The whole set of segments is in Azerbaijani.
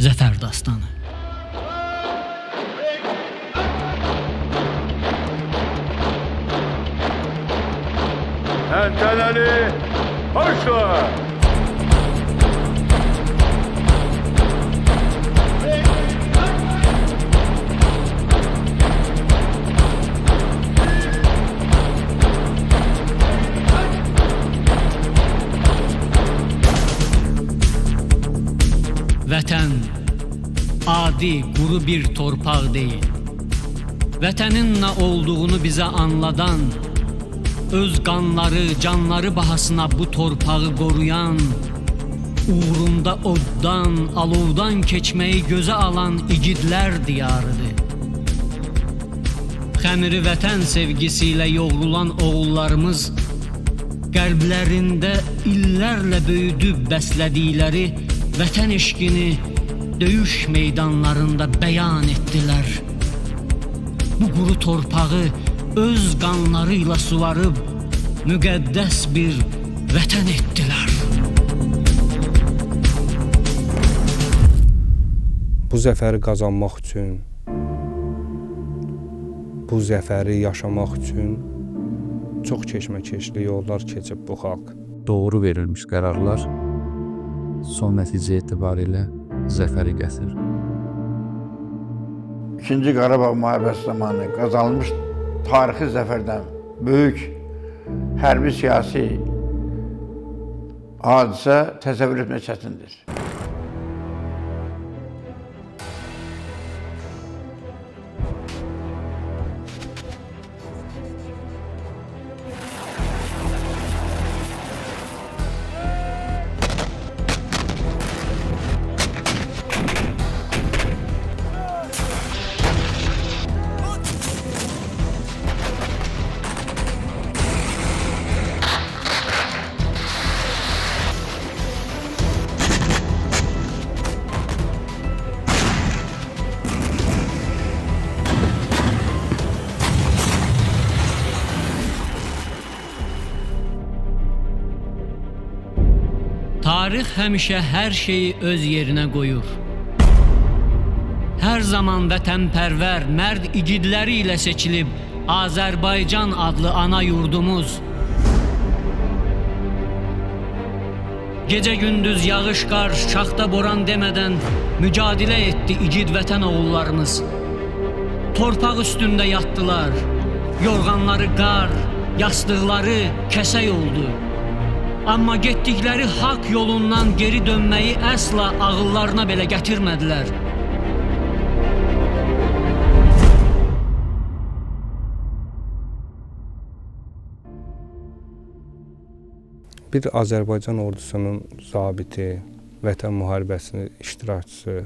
Zəfər dastanı. Təntənəli, başla! Vətən adi, quru bir torpaq deyil. Vətənin nə olduğunu bizə anladan, öz qanları, canları bahasına bu torpağı qoruyan, uğrunda oddan, alovdan keçməyi gözə alan igidlər diyarıdır. Xəmiri vətən sevgisi ilə yoğrulan oğullarımız, qəlblərində illərlə böyüdüb bəslədikləri vətən eşqini döyüş meydanlarında bəyan etdilər. Bu quru torpağı öz qanları ilə suvarıb müqəddəs bir vətən etdilər. Bu zəfəri qazanmaq üçün, bu zəfəri yaşamaq üçün çox keşməkeşli yollar keçib bu xalq. Doğru verilmiş qərarlar son nəticə etibarilə zəfəri gətirir. İkinci Qarabağ müharibəsi zamanı qazanılmış tarixi zəfərdən böyük hərbi siyasi hadisə təsəvvür etmək çətindir. Tarix həmişə hər şeyi öz yerinə qoyur. Hər zaman vətənpərvər, mərd igidləri ilə seçilib Azərbaycan adlı ana yurdumuz. Gecə-gündüz yağış, qar, şaxta, boran demədən mücadilə etdi igid vətən oğullarımız. Torpaq üstündə yatdılar, yorğanları qar, yastıqları kəsək oldu. Amma getdikləri haqq yolundan geri dönməyi əsla ağıllarına belə gətirmədilər. Bir Azərbaycan ordusunun zabiti, vətən müharibəsinin iştirakçısı,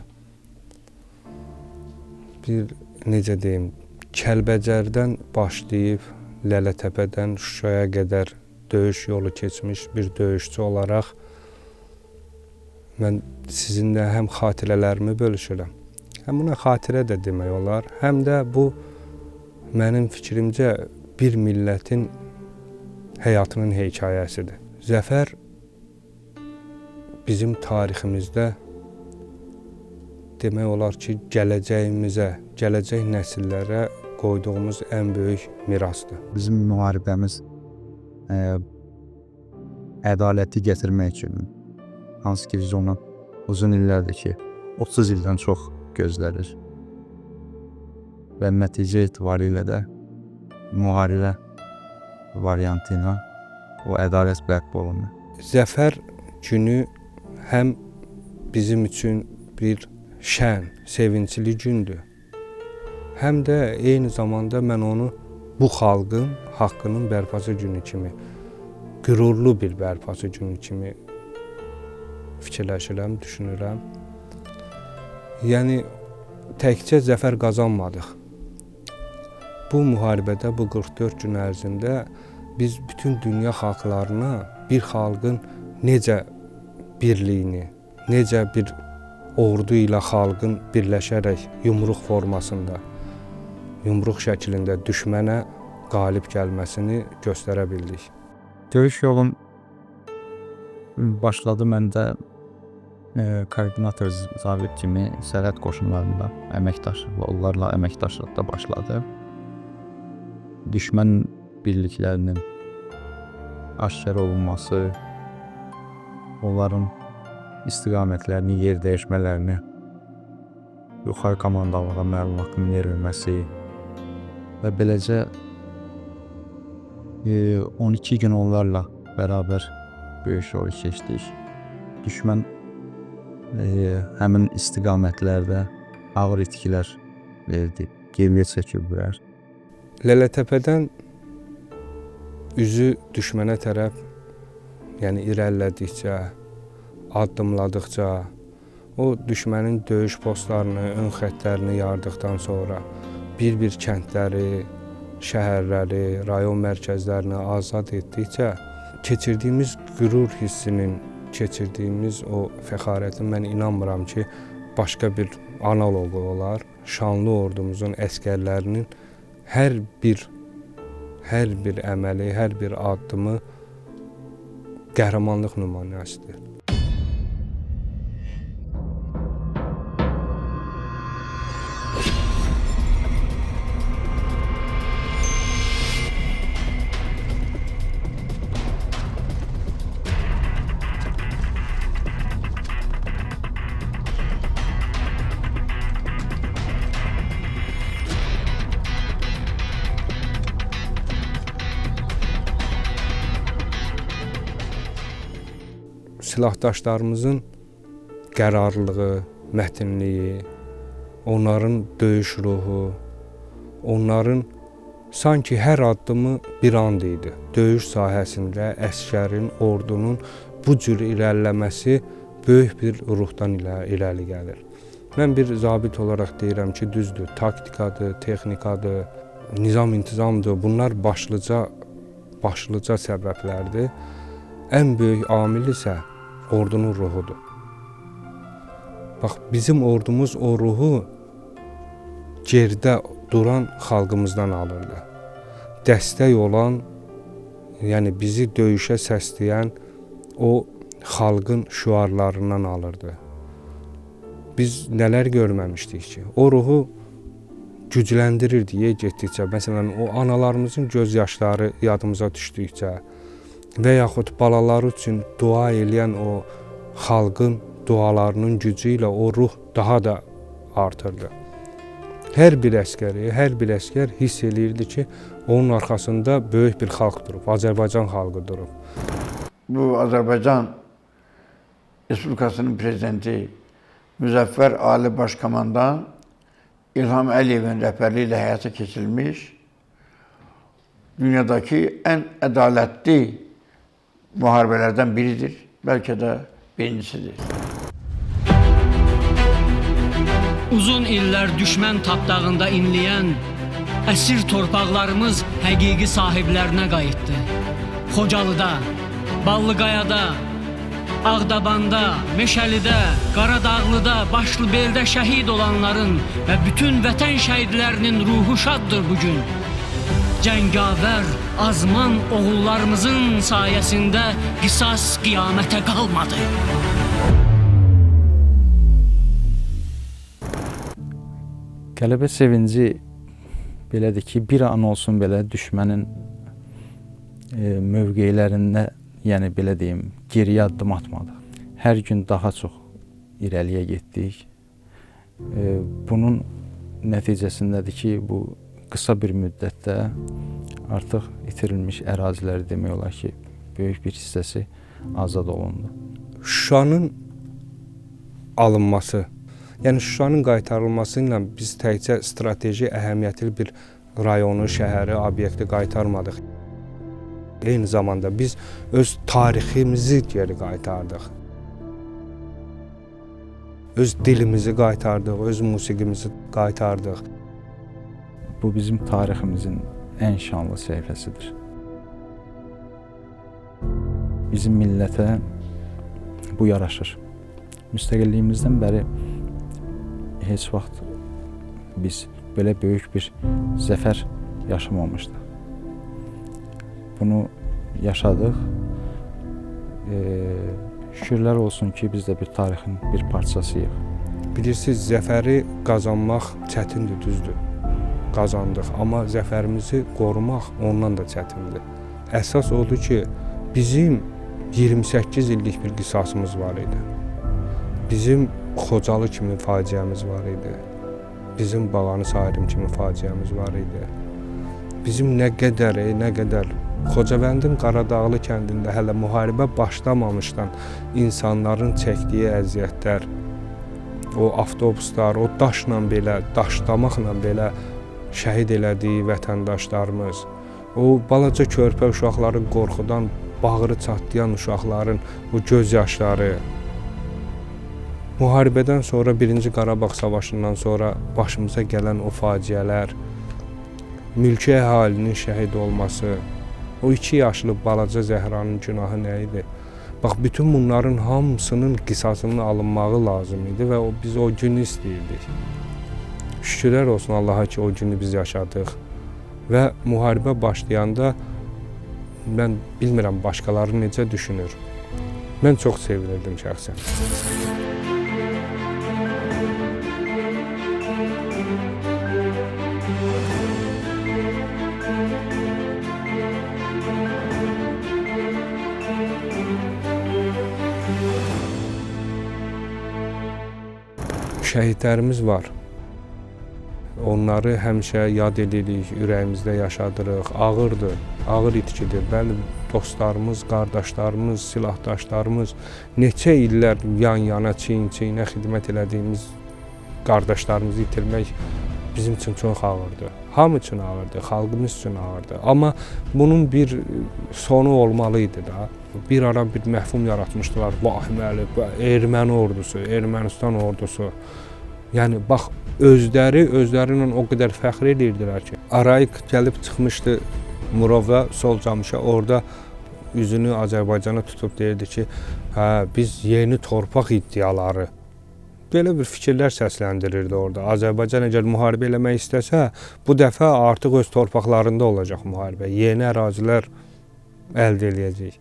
bir necə deyim, Kəlbəcərdən başlayıb Lələtəpədən Şuşaya qədər döyüş yolu keçmiş bir döyüşçü olaraq mən sizinlə həm xatirələrimi bölüşürəm, həm buna xatirə də demək olar, həm də bu mənim fikrimcə bir millətin həyatının hekayəsidir. Zəfər bizim tariximizdə demək olar ki, gələcəyimizə, gələcək nəsillərə qoyduğumuz ən böyük mirasdır. Bizim müharibəmiz ədaləti gətirmək üçün, hansı ki biz ondan uzun illərdir ki, 30 ildən çox gözlərir və nəticə etibarilə də müharibə variantı ilə o ədalət bərpa olunur. Zəfər günü həm bizim üçün bir şən, sevincli gündür, həm də eyni zamanda mən onu bu xalqın haqqının bərpası günü kimi, qürurlu bir bərpası günü kimi fikirləşirəm, düşünürəm. Yəni, təkcə zəfər qazanmadıq. Bu müharibədə, bu 44 gün ərzində biz bütün dünya xalqlarına bir xalqın necə birliyini, necə bir ordu ilə xalqın birləşərək yumruq formasında, yumruq şəklində düşmənə qalib gəlməsini göstərə bildik. Döyüş yolum başladı məndə Koordinator zabit kimi sərhəd qoşunlarında əməkdaş və onlarla əməkdaşlıqda başladı. Düşmən birliklərinin aşkar olunması, onların istiqamətlərini, yer dəyişmələrini, yuxarı komandalara məlumatın verilməsi və beləcə 12 gün onlarla bərabər böyük yolu keçdik. Düşmən həmin istiqamətlərdə ağır itkilər verdi, geriyə çəkildilər. Lələtəpədən üzü düşmənə tərəf, yəni irəlilədikcə, addımladıqca, o düşmənin döyüş postlarını, ön xəttlərini yardıqdan sonra bir-bir kəndləri, şəhərləri, rayon mərkəzlərini azad etdikcə keçirdiyimiz qürur hissinin, keçirdiyimiz o fəxarətin mən inanmıram ki, başqa bir analoqu olar. Şanlı ordumuzun əskərlərinin hər bir əməli, hər bir addımı qəhrəmanlıq nümunəsidir. Silahdaşlarımızın qərarlılığı, mətinliyi, onların döyüş ruhu, onların sanki hər addımı bir and idi. Döyüş sahəsində əskərin, ordunun bu cür irəliləməsi böyük bir ruhdan irəli gəlir. Mən bir zabit olaraq deyirəm ki, düzdür, taktikadır, texnikadır, nizam-intizamdır. Bunlar başlıca səbəblərdir. Ən böyük amil isə ordunun ruhudur. Bax, bizim ordumuz o ruhu geridə duran xalqımızdan alırdı. Dəstək olan, yəni bizi döyüşə səsləyən o xalqın şüarlarından alırdı. Biz nələr görməmişdik ki, o ruhu gücləndirirdi getdikcə. Məsələn, o analarımızın göz yaşları yadımıza düşdükcə və yaxud balaları üçün dua eləyən o xalqın dualarının gücü ilə o ruh daha da artırdı. Hər bir əskər hiss eləyirdi ki, onun arxasında böyük bir xalq durub, Azərbaycan xalqı durub. Bu Azərbaycan Respublikasının prezidenti Müzəffər Ali Başkomandan İlham Əliyevin rəhbərliyi ilə həyata keçirilmiş dünyadakı ən ədalətli müharibələrdən biridir, bəlkə də birincisidir. Uzun illər düşmən tapdağında inləyən əsir torpaqlarımız həqiqi sahiblərinə qayıtdı. Xocalıda, Ballıqayada, Ağdabanda, Meşəlidə, Qaradağlıda, Başlıbeldə şəhid olanların və bütün vətən şəhidlərinin ruhu şaddır bugün. Cəngavər, azman oğullarımızın sayəsində qisas qiyamətə qalmadı. Qələbə sevinci belədir ki, bir an olsun belə düşmənin mövqelərində, yəni belə deyim, geriyə addım atmadı. Hər gün daha çox irəliyə getdik. Bunun nəticəsindədir ki, bu qısa bir müddətdə artıq itirilmiş əraziləri demək olar ki, böyük bir hissəsi azad olundu. Şuşanın alınması, yəni Şuşanın qaytarılması ilə biz təkcə strateji əhəmiyyətli bir rayonu, şəhəri, obyekti qaytarmadıq. Eyni zamanda biz öz tariximizi geri qaytardıq. Öz dilimizi qaytardıq, öz musiqimizi qaytardıq. Bu bizim tariximizin ən şanlı səhifəsidir. Bizim millətə bu yaraşır. Müstəqilliyimizdən bəri heç vaxt biz belə böyük bir zəfər yaşamamışdıq. Bunu yaşadıq. Şükürlər olsun ki, biz də bir tarixin bir parçasıyıq. Bilirsiniz, zəfəri qazanmaq çətindir, düzdür. Qazandıq, amma zəfərimizi qorumaq ondan da çətindir. Əsas odur ki, bizim 28 illik bir qisasımız var idi. Bizim Xocalı kimi faciəmiz var idi. Bizim Bağanı Sahirim kimi faciəmiz var idi. Bizim nə qədər Xocavəndin Qaradağlı kəndində hələ müharibə başlamamışdan insanların çəkdiyi əziyyətlər, o avtobuslar, o daşlamaqla belə şəhid elədiyi vətəndaşlarımız, o balaca körpə uşaqların qorxudan bağrı çatlayan uşaqların o göz yaşları, müharibədən sonra 1-ci Qarabağ savaşından sonra başımıza gələn o faciələr, mülki əhalinin şəhid olması, o 2 yaşlı balaca Zəhranın günahı nə idi? Bax, bütün bunların hamısının qisasının alınmağı lazım idi və biz o günü istəyirdik. Şükürlər olsun Allaha ki, o günü biz yaşadıq və müharibə başlayanda mən bilmirəm başqaları necə düşünür. Mən çox sevinirdim şəxsən. Şəhidlərimiz var. Onları həmişə yad edirik, ürəyimizdə yaşadırıq. Ağırdır, ağır itkidir. Bəli, dostlarımız, qardaşlarımız, silahdaşlarımız neçə illər yan-yana, çiyin-çiyinə xidmət elədiyimiz qardaşlarımızı itirmək bizim üçün çox ağırdır. Hamı üçün ağırdır, xalqımız üçün ağırdır. Amma bunun bir sonu olmalıydı da. Bir ara bir məhfum yaratmışdılar. Vahiməli, erməni ordusu, Ermənistan ordusu. Yəni, bax, özlərinlə o qədər fəxr edirdilər ki, Arayik gəlib çıxmışdı Murova, Solcamışa, orada üzünü Azərbaycana tutub deyirdi ki, biz yeni torpaq iddiaları. Belə bir fikirlər səsləndirirdi orada. Azərbaycan əgər müharibə eləmək istəsə, bu dəfə artıq öz torpaqlarında olacaq müharibə. Yeni ərazilər əldə eləyəcək.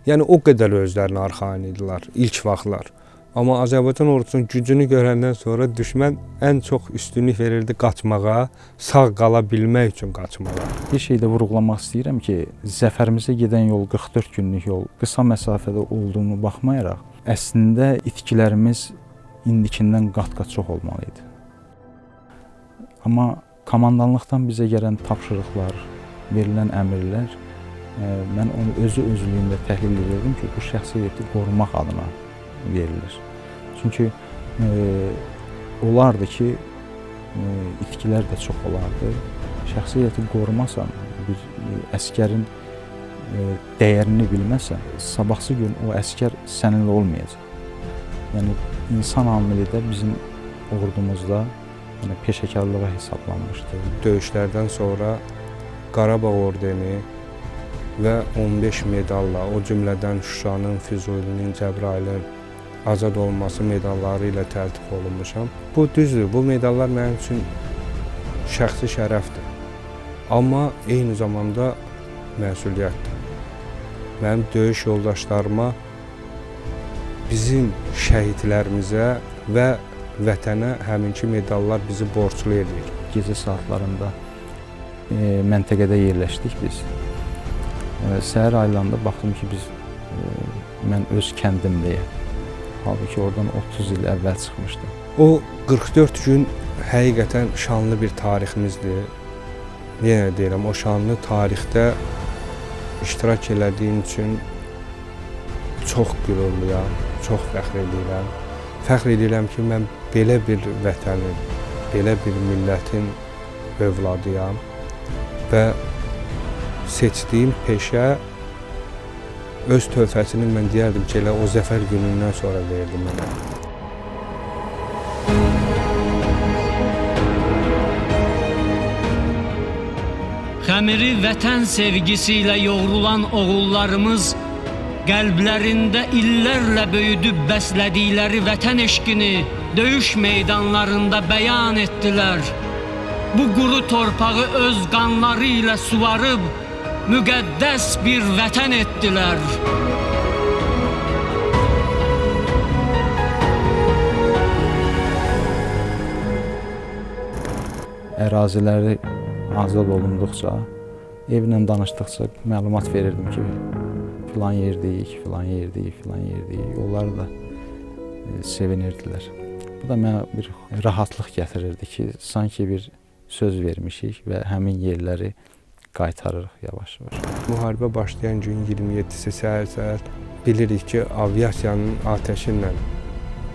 Yəni, o qədər özlərinə arxayın idilər ilk vaxtlar. Amma Azərbaycan ordusunun gücünü görəndən sonra düşmən ən çox üstünlük verirdi qaçmağa, sağ qala bilmək üçün qaçmağa. Bir şey də vurğulamaq istəyirəm ki, zəfərimizə gedən yol 44 günlük yol, qısa məsafədə olduğunu baxmayaraq, əslində itkilərimiz indikindən qat-qat çox olmalı idi. Amma komandanlıqdan bizə gələn tapşırıqlar, verilən əmrlər, mən onu özlüyündə təhlil edirdim ki, bu şəxsiyyəti qorumaq adına verilir. Çünki olardı ki, itkilər də çox olardı. Şəxsiyyəti qorumasan, bir əskərin dəyərini bilməsən, sabahsı gün o əskər səninlə olmayacaq. Yəni, insan amili də bizim ordumuzda peşəkarlığa hesablanmışdır. Döyüşlərdən sonra Qarabağ ordeni və 15 medalla, o cümlədən Şuşanın, Füzulinin, Cəbrailin azad olması medalları ilə təltif olunmuşam. Bu düzdür, bu medallar mənim üçün şəxsi şərəfdir. Amma eyni zamanda məsuliyyətdir. Mənim döyüş yoldaşlarıma, bizim şəhidlərimizə və vətənə həminki medallar bizi borclu edir. Gecə saatlarında məntəqədə yerləşdik biz. Səhər ayılanda baxdım ki, mən öz kəndimdəyəm. Halbuki oradan 30 il əvvəl çıxmışdım. O 44 gün həqiqətən şanlı bir tariximizdir. Yenə deyirəm, o şanlı tarixdə iştirak elədiyim üçün çox qürurluyam, çox fəxr edirəm. Fəxr edirəm ki, mən belə bir vətənin, belə bir millətin övladıyam və seçdiyim peşə öz töhfəsini mən deyərdim ki, elə o zəfər günündən sonra verdim mənə. Xəmiri vətən sevgisi ilə yoğrulan oğullarımız qəlblərində illərlə böyüdüb bəslədikləri vətən eşqini döyüş meydanlarında bəyan etdilər. Bu quru torpağı öz qanları ilə suvarıb müqəddəs bir vətən etdilər. əraziləri azad olunduqca, evlə danışdıqca məlumat verirdim ki, filan yerdəyik, filan yerdəyik, filan yerdəyik. Onlar da sevinirdilər. Bu da mənə bir rahatlıq gətirirdi ki, sanki bir söz vermişik və həmin yerləri qaytarırıq yavaş-yavaş. Müharibə başlayan gün 27-si səhər bilirik ki, aviasiyanın atəşi ilə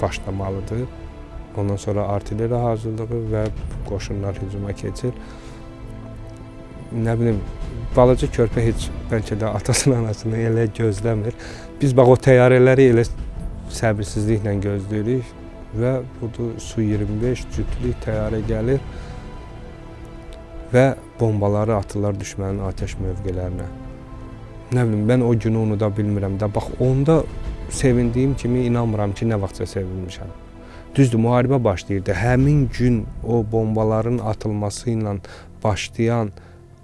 başlamalıdır. Ondan sonra artilleriya hazırlığı və qoşunlar hücuma keçir. Nə bilim, balaca körpə heç bəlkə də atasını, anasını elə gözləmir. Biz bax o təyyarələri elə səbirsizliklə gözləyirik və budur Su-25 cütlük təyyarə gəlir və bombaları atırlar düşmənin atəş mövqelərinə. Nə bilim, mən o günü unuda bilmirəm də. Bax, onda sevindiyim kimi inanmıram ki, nə vaxtsa sevinmişəm. Düzdür, müharibə başlayırdı. Həmin gün o bombaların atılması ilə başlayan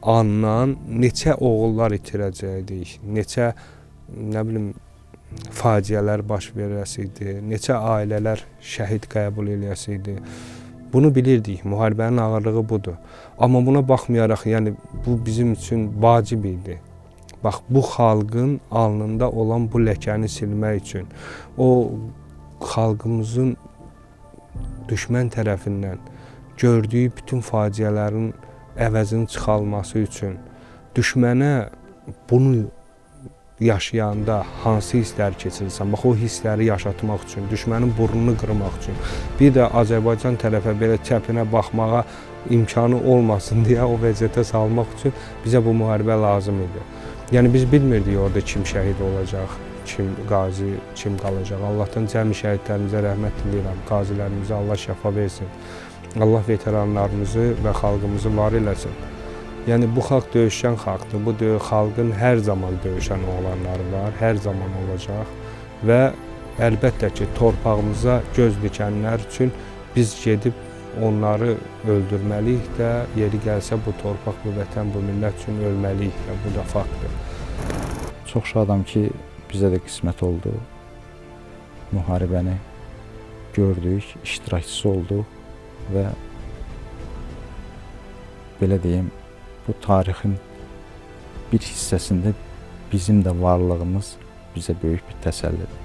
andan neçə oğullar itirəcəkdik, neçə, nə bilim, faciələr baş verəsiydi, neçə ailələr şəhid qəbul eləyəsiydi. Bunu bilirdik, müharibənin ağırlığı budur. Amma buna baxmayaraq, yəni bu bizim üçün vacib idi. Bax, bu xalqın alnında olan bu ləkəni silmək üçün, o xalqımızın düşmən tərəfindən gördüyü bütün faciələrin əvəzinin çıxalması üçün, düşmənə bunu yaşayanda hansı hisslər keçirirsən, bax o hissləri yaşatmaq üçün, düşmənin burnunu qırmaq üçün, bir də Azərbaycan tərəfə belə çəpinə baxmağa imkanı olmasın deyə o vəziyyətə salmaq üçün bizə bu müharibə lazım idi. Yəni biz bilmirdik orada kim şəhid olacaq, kim qazi, kim qalacaq. Allahdan cəmi şəhidlərimizə rəhmət diləyirəm, qazilərimizə Allah şəfa versin. Allah veteranlarımızı və xalqımızı var eləsin. Yəni bu xalq döyüşən xalqdır. Bu xalqın hər zaman döyüşən oğlanları var, hər zaman olacaq və əlbəttə ki, torpağımıza göz dikənlər üçün biz gedib onları öldürməliyik də, yeri gəlsə bu torpaq, bu vətən, bu millət üçün ölməliyik də, bu da faktdır. Çox şadam ki, bizə də qismət oldu. Müharibəni gördük, iştirakçısı olduq və belə deyim, bu tarixin bir hissəsində bizim də varlığımız bizə böyük bir təsəllidir.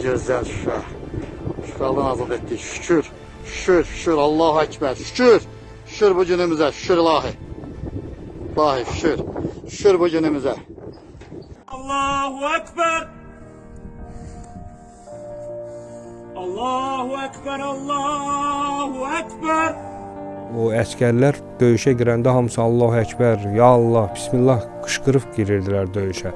Gözəl Şuşa. Şuşadan azad etdik. Şükür, şükür, şükür. Allahu Ekber. Şükür. Şükür bu günümüze. Şükür ilahi. İlahi şükür. Şükür bu günümüze. Allahu Ekber. Allahu Ekber. Allahu Ekber. O əskərlər döyüşə girəndə hamısı Allahu Əkbər, Ya Allah, Bismillah qışqırıb girirdilər döyüşə.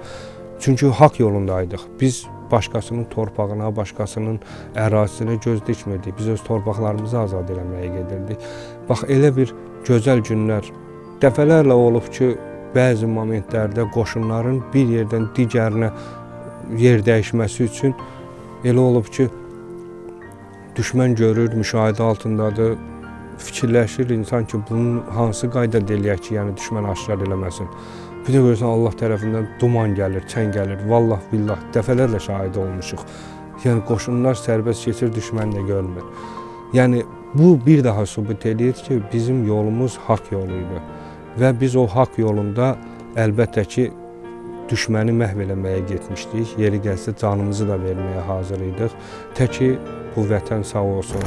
Çünki haqq yolundaydıq. Biz başqasının torpağına, başqasının ərazisinə göz dikmirdik. Biz öz torpaqlarımızı azad eləməyə gedirdik. Bax, elə bir gözəl günlər dəfələrlə olub ki, bəzi momentlərdə qoşunların bir yerdən digərinə yer dəyişməsi üçün elə olub ki, düşmən görür, müşahidə altındadır, fikirləşir insan ki, bunun hansı qayda eləyək ki, yəni düşmən aşkar eləməsin. Bir də görürsən Allah tərəfindən duman gəlir, çən gəlir. Vallah, billah, dəfələrlə şahid olmuşuq. Yəni qoşunlar sərbəst keçir, düşmən də görmür. Yəni bu bir daha sübut edir ki, bizim yolumuz haqq yoluydu. Və biz o haqq yolunda əlbəttə ki, düşməni məhv eləməyə getmişdik. Yeri gəlsə canımızı da verməyə hazır idik. Tək ki, bu vətən sağ olsun.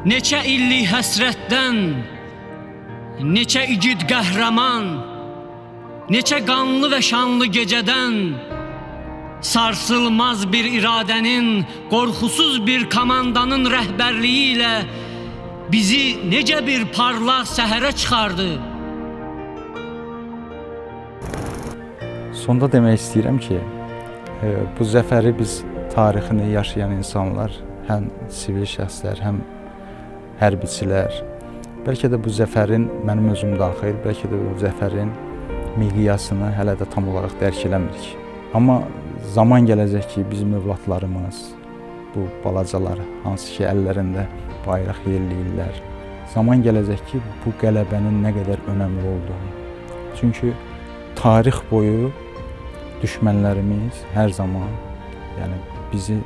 Neçə illik həsrətdən, neçə igid qəhrəman, neçə qanlı və şanlı gecədən, sarsılmaz bir iradənin, qorxusuz bir komandanın rəhbərliyi ilə bizi necə bir parlaq səhərə çıxardı. Sonda demək istəyirəm ki, bu zəfəri biz tarixini yaşayan insanlar, həm sivil şəxslər, həm hərbiçilər, bəlkə də bu zəfərin mənim özüm daxil, bəlkə də bu zəfərin miqyasını hələ də tam olaraq dərk eləmirik. Amma zaman gələcək ki, bizim övladlarımız, bu balacalar, hansı ki əllərində bayraq yelləyirlər, zaman gələcək ki, bu qələbənin nə qədər önəmli olduğunu. Çünki tarix boyu düşmənlərimiz hər zaman yəni bizi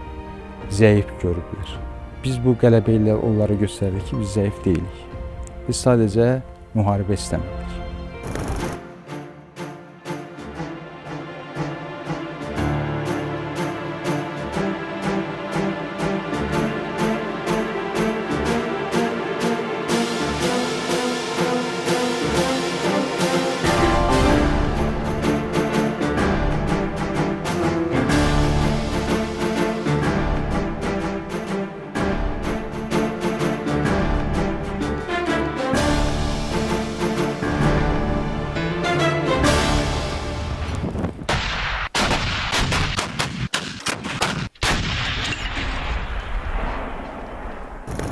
zəif görüblər. Biz bu qələbə ilə onlara göstərdik ki, biz zəif deyilik. Biz sadəcə müharibə istəmirik.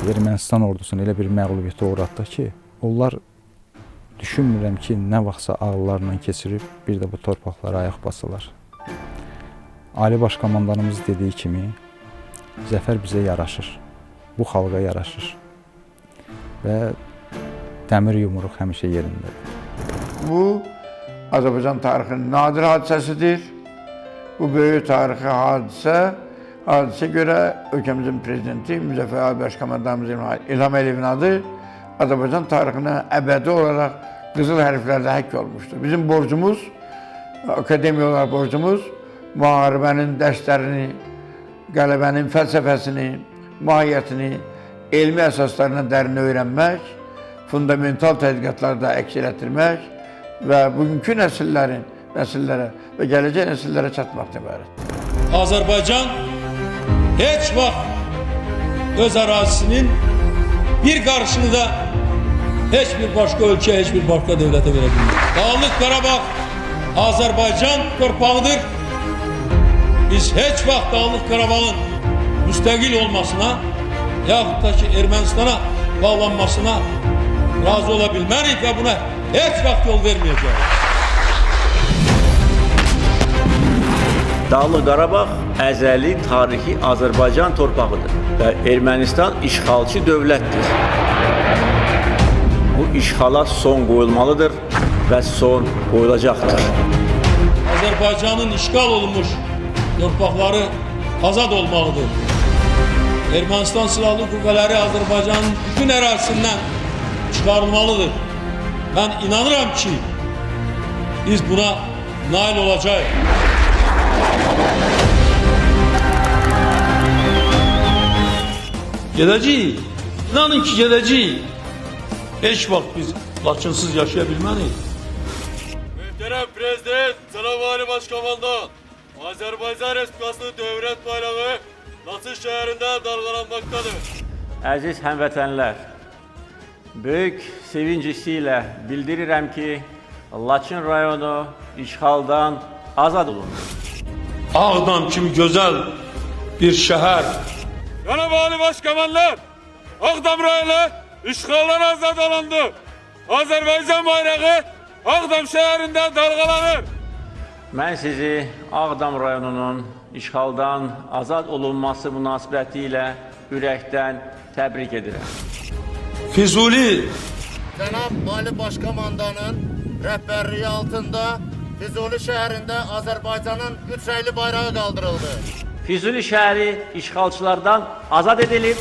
Ermənistan ordusunu elə bir məğlubiyyətə uğratdı ki, onlar düşünmürəm ki, nə vaxtsa ağıllarından keçirib bir də bu torpaqlara ayaq basılar. Ali Baş Komandanımız dediyi kimi, zəfər bizə yaraşır, bu xalqa yaraşır və dəmir yumruq həmişə yerindədir. Bu, Azərbaycan tarixinin nadir hadisəsidir. Bu böyük tarixi hadisə görə ölkəmizin prezidenti Müzəffər Ali Baş Komandanımız İlham Əliyevin adı Azərbaycan tarixinə əbədi olaraq qızıl hərflərdə həkk olmuşdur. Bizim borcumuz, akademiya olaraq borcumuz, müharibənin dərslərini, qələbənin fəlsəfəsini, mahiyyətini, elmi əsaslarına dərin öyrənmək, fundamental tədqiqatlarda əks etdirmək və bugünkü nəsillərə və gələcək nəsillərə çatmaqdan ibarətdir. Azərbaycan heç vaxt öz ərazisinin bir qarışını da heç bir başqa ölkə, heç bir başqa dövlətə verə bilmir. Dağlıq Qarabağ Azərbaycan torpağıdır. Biz heç vaxt Dağlıq Qarabağın müstəqil olmasına, yaxud da ki Ermənistana bağlanmasına razı ola bilmərik və buna heç vaxt yol verməyəcəyik. Dağlıq Qarabağ əzəli tarixi Azərbaycan torpağıdır və Ermənistan işğalçı dövlətdir. Bu işğala son qoyulmalıdır və son qoyulacaqdır. Azərbaycanın işğal olunmuş torpaqları azad olmalıdır. Ermənistan silahlı qüvvələri Azərbaycanın bütün ərazisindən çıxarılmalıdır. Mən inanıram ki, biz buna nail olacağıq. Gedəcəyik. İnanın ki, gedəcəyik. Heç vaxt biz Laçınsız yaşaya bilmərik. Muhterem Prezident, Cənab Ali Başkomandan, Azərbaycan Respublikasının dövlət bayrağı Laçın şəhərində dalgalanmaqdadır. Əziz həmvətənlər, böyük sevinc hissi ilə bildirirəm ki, Laçın rayonu işğaldan azad olundu. Ağdam kimi gözəl bir şəhər. Cənab Ali Başkomandan, Ağdam rayonu işğaldan azad olundu. Azərbaycan bayrağı Ağdam şəhərində dalgalanır. Mən sizi Ağdam rayonunun işğaldan azad olunması münasibəti ilə ürəkdən təbrik edirəm. Füzuli Cənab Ali Başkomandanın rəhbərliyi altında Füzuli şəhərində Azərbaycanın 3 rəngli bayrağı qaldırıldı. Füzuli şəhəri işğalçılardan azad edilib.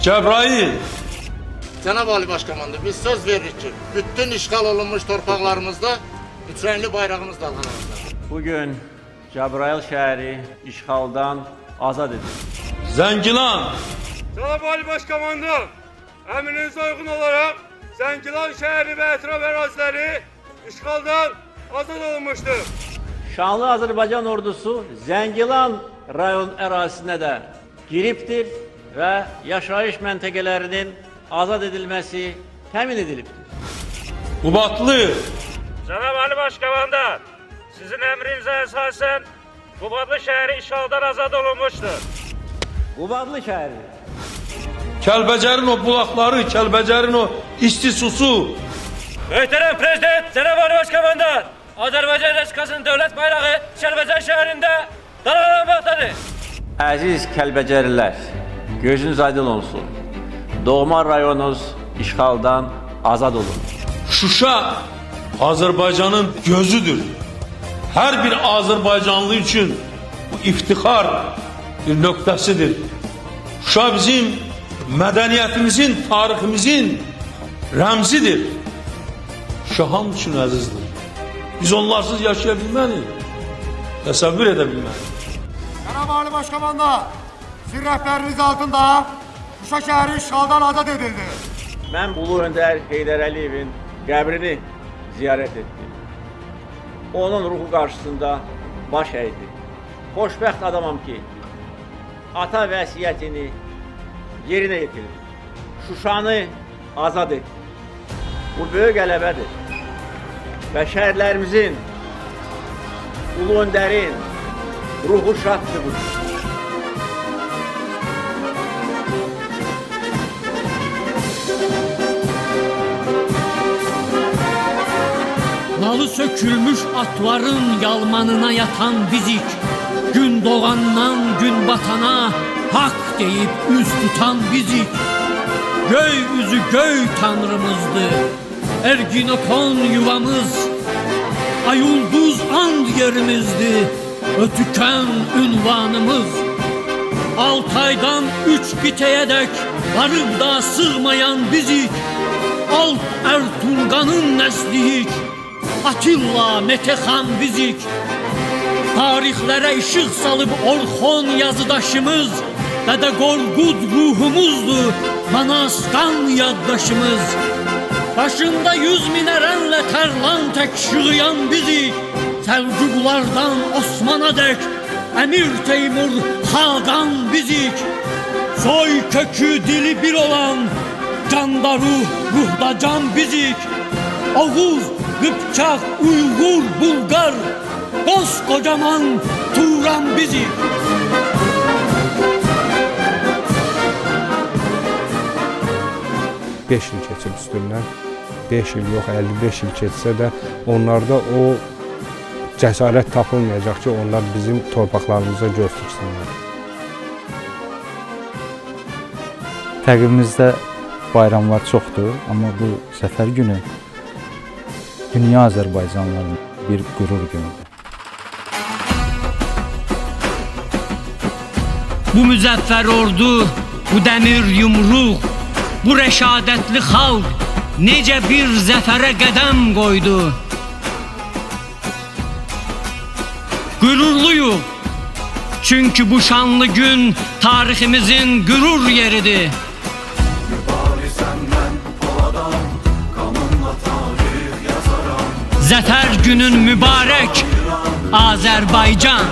Cəbrayil Cənab Ali Başkomandan, biz söz veririk ki, bütün işğal olunmuş torpaqlarımızda 3 rəngli bayrağımız dalğalanacaq. Bugün Cəbrayil şəhəri işğaldan azad edilib. Zəngilan Cənab Ali Başkomandan, əmrinizə uyğun olaraq Zəngilan şəhəri və ətraf əraziləri işğaldan azad olunmuşdur. Şanlı Azərbaycan ordusu Zəngilan rayon ərazisinə də giribdir və yaşayış məntəqələrinin azad edilməsi təmin edilibdir. Qubadlı Cənab Ali Başkomandan, sizin əmrinizə əsasən Qubadlı şəhəri işğaldan azad olunmuşdur. Qubadlı şəhəri Kəlbəcərin o bulaqları, Kəlbəcərin o isti susu. Möhtərəm Prezident, Cənab Ali Başkomandan, Azərbaycan Respublikasının dövlət bayrağı Kəlbəcər şəhərində dalgalanmaqdadır. Əziz Kəlbəcərlilər, gözünüz aydın olsun. Doğma rayonunuz işğaldan azad olun. Şuşa Azərbaycanın gözüdür. her bir Azerbaycanlı için bu iftihar bir nöqtəsidir. Şuşa bizim mədəniyyətimizin, tariximizin rəmzidir. Şuşa hamı üçün əzizdir. Biz onlarsız yaşaya bilməliyik, təsəvvür edə bilməliyik. Cənab Ali Başkomandan, sizin rəhbəriniz altında Şuşa şəhəri işğaldan azad edildi. Mən Ulu Öndər Heydər Əliyevin qəbrini ziyarət etdim. Onun ruhu qarşısında baş əydi. Xoşbəxt adamam ki, ata vəsiyyətini yerinə yetirdi. Şuşanı azad etdi. Bu böyük qələbədir. Və şəhərlərimizin, Ulu Öndərin ruhu şaddır bu. Nalı sökülmüş atların yalmanına yatan bizik, gün doğandan gün batana hak deyip üz tutan bizik. Göy üzü göy tanrımızdı, Erginekon yuvamız, Ayulduz and yerimizdi, Ötüken ünvanımız. Altay'dan 3 qitəyə dək varıb da sığmayan bizik, Alt Ertuğrul'un nəsliyik, Atilla Metehan bizik. Tarixlərə işıq salıb Orxon yazıdaşımız, Dədə Qorqud ruhumuzdur, Manasqan yaddaşımız. Başında 100 minərənlə tərlan tək şığıyan bizik, Səlcuqlardan Osman'a dək Əmir Teymur Xaqan bizik. Soy kökü dili bir olan canda ruh, ruhda can bizik. Oğuz, Qıpçaq, Uyğur, Bulqar, koskocaman Turan bizik. Beş il keçib üstündən, 5 il yox, 55 il keçsə də onlarda o cəsarət tapılmayacaq ki, onlar bizim torpaqlarımıza göz tiksinlər. Təqvimimizdə bayramlar çoxdur, amma bu Zəfər günü dünya Azərbaycanlıların bir qürur günüdür. Bu müzəffər ordu, bu dəmir yumruq, bu rəşadətli xalq necə bir zəfərə qədəm qoydu. Qürurluyuq, çünki bu şanlı gün tariximizin qürur yeridir. Zəfər günün mübarək Azərbaycan.